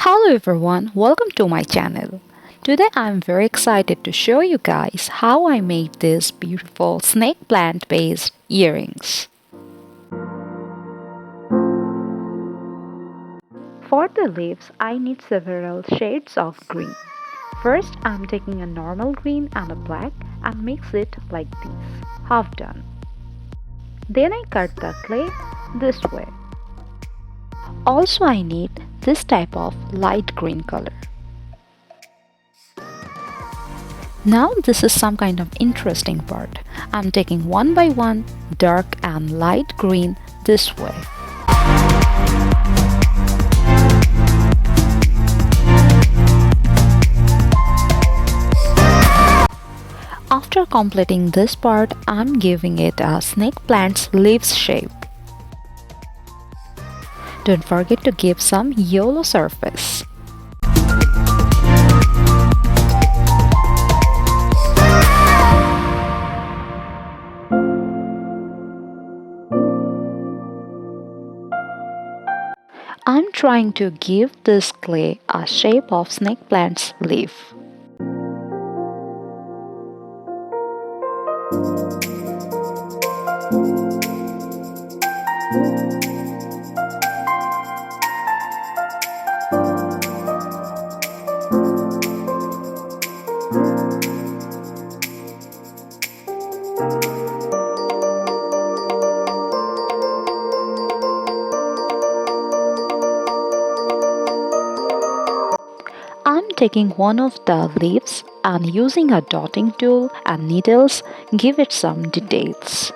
Hello everyone, welcome to my channel. Today I'm very excited to show you guys how I made these beautiful snake plant based earrings. For the leaves, I need several shades of green. First, I'm taking a normal green and a black and mix it like this, half done. Then I cut the clay this way. Also, I need this type of light green color. Now this is some kind of interesting part. I'm taking one by one dark and light green this way. After completing this part, I'm giving it a snake plant's leaves shape. Don't forget to give some yellow surface. I'm trying to give this clay a shape of snake plant's leaf. I'm taking one of the leaves and using a dotting tool and needles give it some details.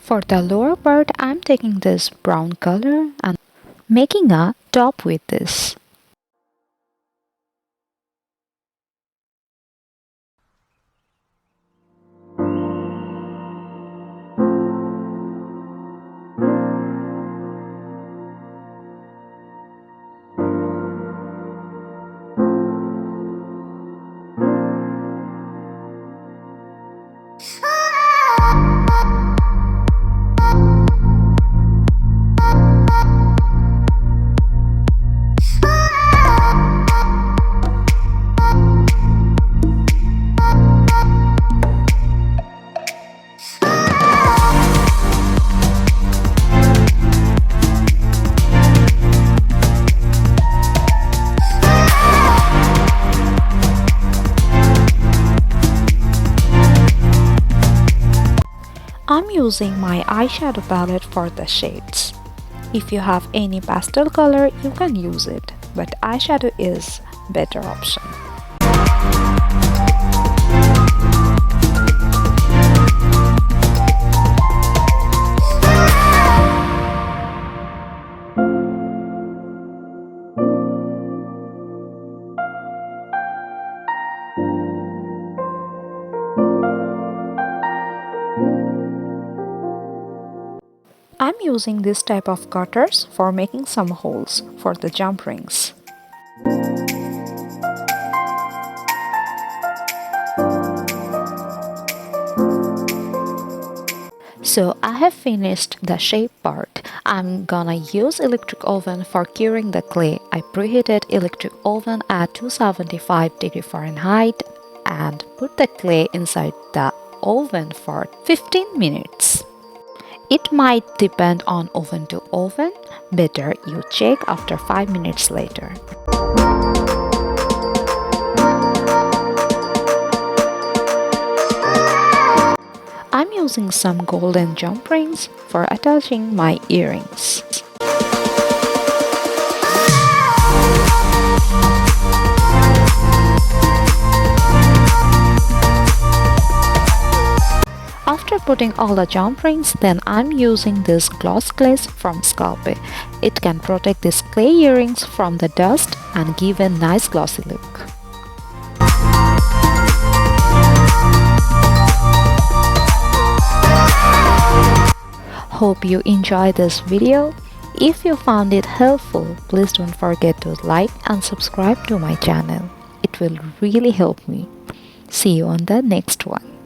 For the lower part, I'm taking this brown color and making a top with this. I'm using my eyeshadow palette for the shades. If you have any pastel color, you can use it, but eyeshadow is better option. I'm using this type of cutters for making some holes for the jump rings. So I have finished the shape part. I'm gonna use electric oven for curing the clay. I preheated electric oven at 275 Fahrenheit and put the clay inside the oven for 15 minutes. It might depend on oven to oven. Better you check after 5 minutes later. I'm using some golden jump rings for attaching my earrings. After putting all the jump rings, then I'm using this gloss glaze from Scalpe. It can protect these clay earrings from the dust and give a nice glossy look. Hope you enjoyed this video. If you found it helpful, please don't forget to like and subscribe to my channel. It will really help me. See you on the next one.